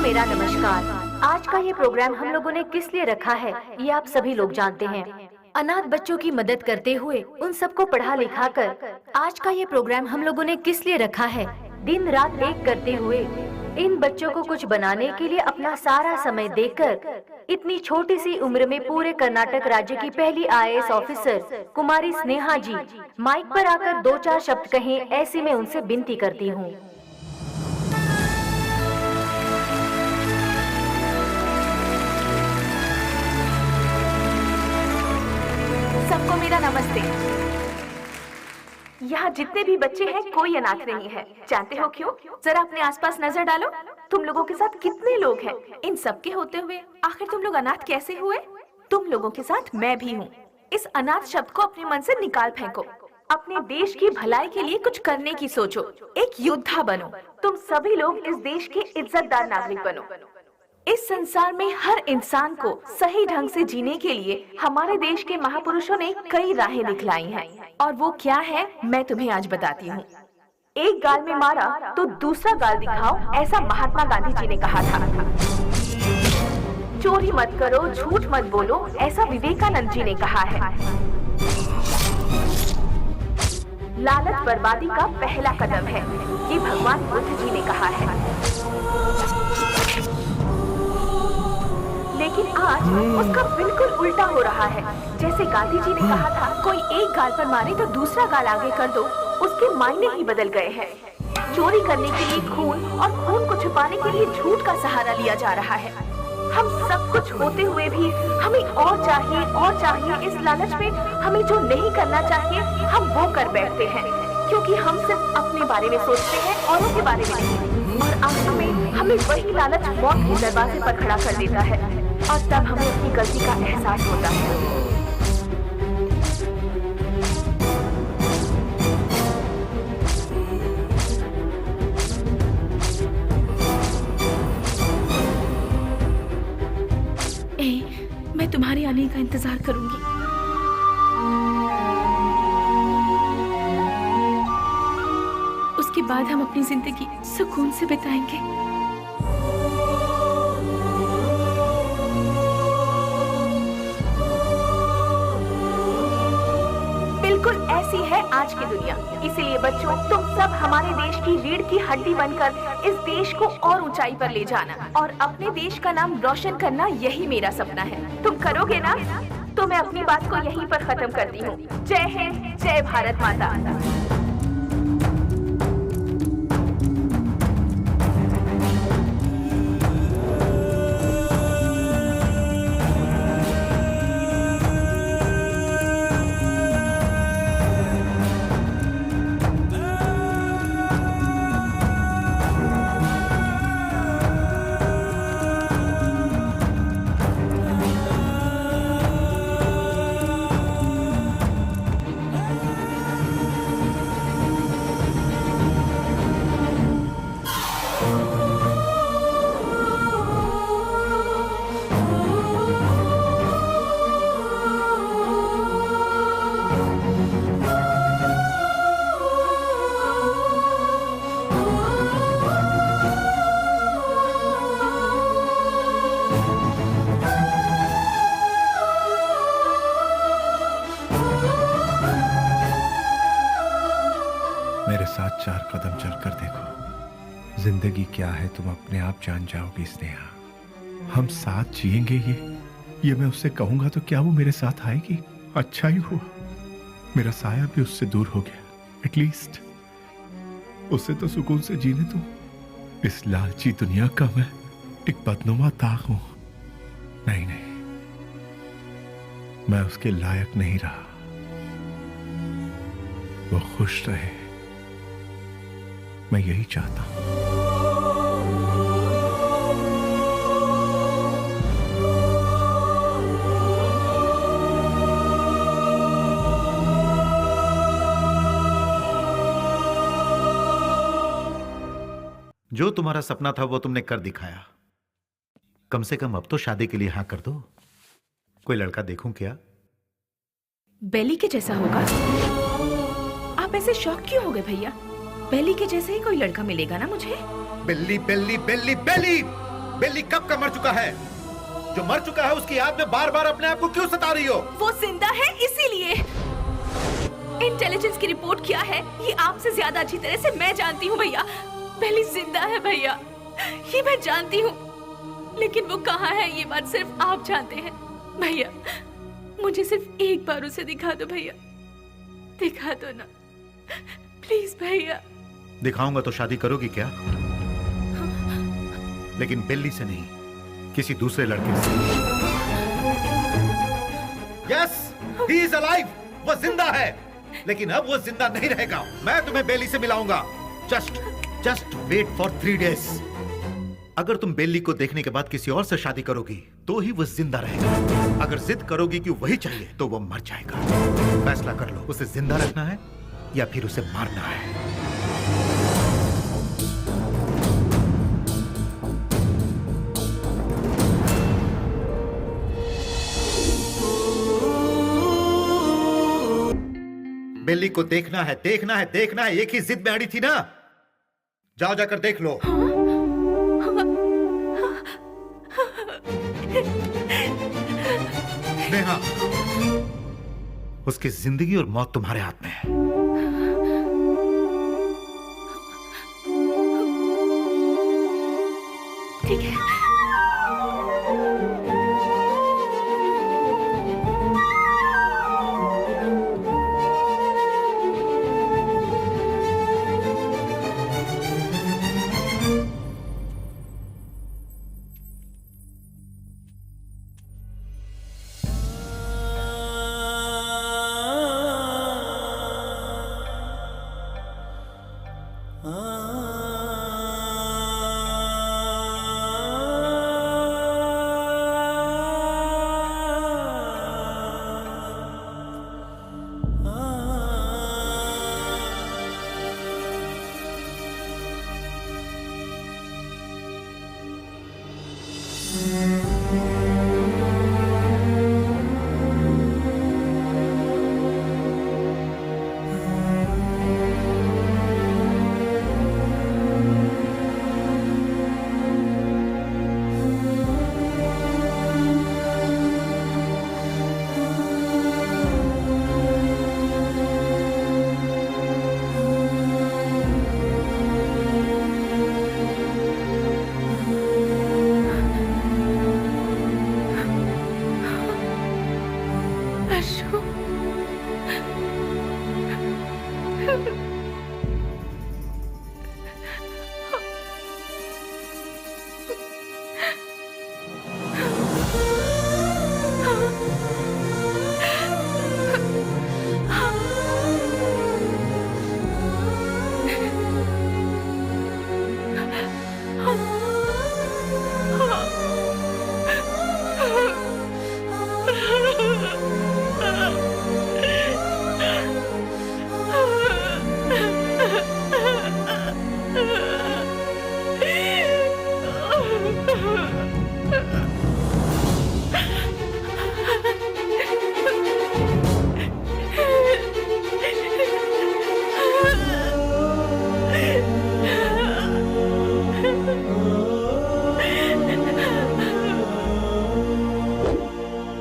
मेरा नमस्कार। आज का ये प्रोग्राम हम लोगों ने किस लिए रखा है ये आप सभी लोग जानते हैं। अनाथ बच्चों की मदद करते हुए उन सबको पढ़ा लिखा कर आज का ये प्रोग्राम हम लोगों ने किस लिए रखा है। दिन रात एक करते हुए इन बच्चों को कुछ बनाने के लिए अपना सारा समय देकर इतनी छोटी सी उम्र में पूरे कर्नाटक राज्य की पहली आईएएस ऑफिसर कुमारी स्नेहा जी माइक पर आकर 2-4 शब्द कहें, ऐसी मैं उनसे विनती करती हूँ। सबको मेरा नमस्ते। यहाँ जितने भी बच्चे हैं कोई अनाथ नहीं है। जानते हो क्यों? जरा अपने आसपास नजर डालो, तुम लोगों के साथ कितने लोग हैं। इन सब के होते हुए आखिर तुम लोग अनाथ कैसे हुए? तुम लोगों के साथ मैं भी हूँ। इस अनाथ शब्द को अपने मन से निकाल फेंको। अपने देश की भलाई के लिए कुछ करने की सोचो। एक योद्धा बनो। तुम सभी लोग इस देश के इज्जतदार नागरिक बनो। इस संसार में हर इंसान को सही ढंग से जीने के लिए हमारे देश के महापुरुषों ने कई राहें दिखलाई हैं, और वो क्या है मैं तुम्हें आज बताती हूँ। एक गाल में मारा तो दूसरा गाल दिखाओ, ऐसा महात्मा गांधी जी ने कहा था। चोरी मत करो, झूठ मत बोलो, ऐसा विवेकानंद जी ने कहा है। लालच बर्बादी का पहला कदम है, ये भगवान बुद्ध जी ने कहा है। लेकिन आज उसका बिल्कुल उल्टा हो रहा है। जैसे गांधी जी ने कहा था, कोई एक गाल पर मारे तो दूसरा गाल आगे कर दो, उसके मायने ही बदल गए हैं। चोरी करने के लिए खून और खून को छुपाने के लिए झूठ का सहारा लिया जा रहा है। हम सब कुछ होते हुए भी हमें और चाहिए। इस लालच में हमें जो नहीं करना चाहिए हम वो कर बैठते हैं, क्योंकि हम सिर्फ अपने बारे में सोचते हैं, औरों के बारे में नहीं। और आखिर में हमें वही लालच मौत के दरवाजे पर खड़ा कर देता है, और तब हमें अपनी गलती का एहसास होता है। मैं तुम्हारे आने का इंतजार करूंगी। उसके बाद हम अपनी जिंदगी सुकून से बिताएंगे। बिल्कुल ऐसी है आज की दुनिया। इसीलिए बच्चों, तुम सब हमारे देश की रीढ़ की हड्डी बनकर इस देश को और ऊंचाई पर ले जाना और अपने देश का नाम रोशन करना, यही मेरा सपना है। तुम करोगे ना? तो मैं अपनी बात को यहीं पर खत्म करती हूँ। जय हिंद, जय भारत माता। मेरे साथ 4 कदम चलकर देखो। जिंदगी क्या है तुम अपने आप जान जाओगी स्नेहा। हम साथ जिएंगे ये मैं उससे कहूंगा तो क्या वो मेरे साथ आएगी? अच्छा ही हुआ मेरा साया भी उससे दूर हो गया। एटलीस्ट उससे तो सुकून से जीने दो। इस लालची दुनिया का मैं एक बदनुमा ताक हूं। नहीं, मैं उसके लायक नहीं रहा। वो खुश रहे, मैं यही चाहता हूं। जो तुम्हारा सपना था वो तुमने कर दिखाया। कम से कम अब तो शादी के लिए हाँ कर दो। कोई लड़का देखूं क्या? बेली के जैसा होगा। आप ऐसे शौक क्यों हो गए भैया? बेली के जैसे ही कोई लड़का मिलेगा ना मुझे। बिल्ली बिल्ली बिल्ली बिल्ली, बेली कब का मर चुका है? जो मर चुका है उसकी याद में बार बार अपने आप को क्यों सता रही हो? वो जिंदा है इसीलिए। इंटेलिजेंस की रिपोर्ट क्या है ये आपसे ज्यादा अच्छी तरह से मैं जानती हूँ भैया। बेली जिंदा है भैया, ये मैं जानती हूँ, लेकिन वो कहाँ है ये बात सिर्फ आप जानते हैं भैया। मुझे सिर्फ एक बार उसे दिखा दो भैया, दिखा दो ना प्लीज भैया। दिखाऊंगा तो शादी करोगी क्या? लेकिन बेली से नहीं, किसी दूसरे लड़के से। यस, ही इज अलाइव, वो जिंदा है, लेकिन अब वो जिंदा नहीं रहेगा। मैं तुम्हें बेली से मिलाऊंगा। Just wait for 3 days। अगर तुम बेली को देखने के बाद किसी और से शादी करोगी तो ही वो जिंदा रहेगा। अगर जिद करोगी कि वही चाहिए तो वो मर जाएगा। फैसला कर लो, उसे जिंदा रखना है या फिर उसे मारना है। बेली को देखना है, देखना है, देखना है। एक ही जिद में अड़ी थी ना। जाओ जाकर देख लो। नेहा, उसकी जिंदगी और मौत तुम्हारे हाथ में है। ठीक है।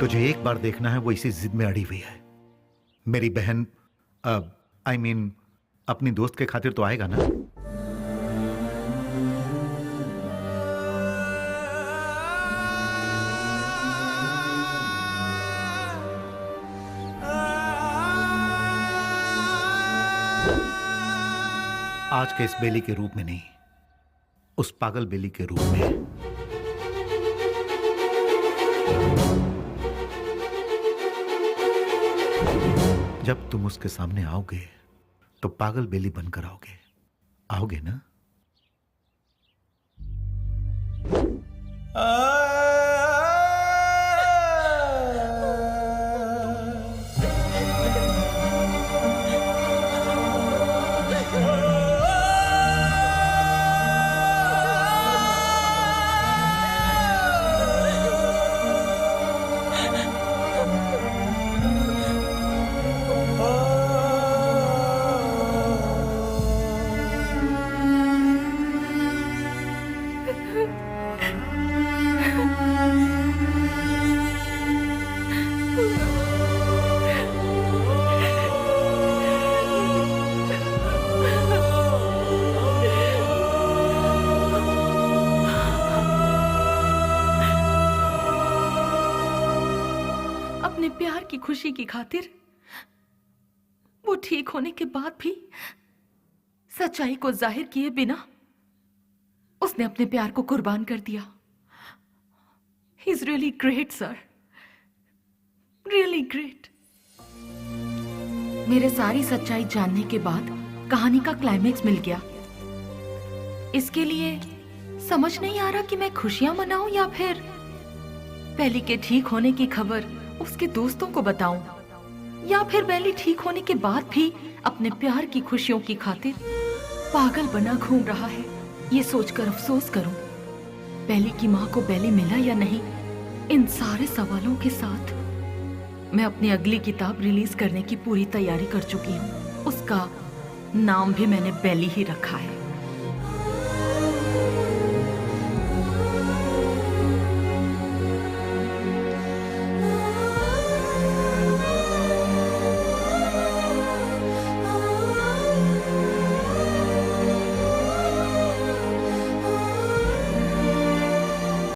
तुझे एक बार देखना है, वो इसी जिद में अड़ी हुई है। मेरी बहन आई मीन अपनी दोस्त के खातिर तो आएगा ना? आज के इस बेली के रूप में नहीं, उस पागल बेली के रूप में। जब तुम उसके सामने आओगे तो पागल बेली बनकर आओगे, आओगे ना? प्यार की खुशी की खातिर वो ठीक होने के बाद भी सच्चाई को जाहिर किए बिना उसने अपने प्यार को कुर्बान कर दिया। He is really great sir, really great. मेरे सारी सच्चाई जानने के बाद कहानी का क्लाइमेक्स मिल गया। इसके लिए समझ नहीं आ रहा कि मैं खुशियां मनाऊं या फिर बेली के ठीक होने की खबर उसके दोस्तों को बताऊं, या फिर बेली ठीक होने के बाद भी अपने प्यार की खुशियों की खातिर पागल बना घूम रहा है। ये सोचकर अफसोस करूं बेली की मां को बेली मिला या नहीं। इन सारे सवालों के साथ मैं अपनी अगली किताब रिलीज करने की पूरी तैयारी कर चुकी हूं। उसका नाम भी मैंने बेली ही रखा है।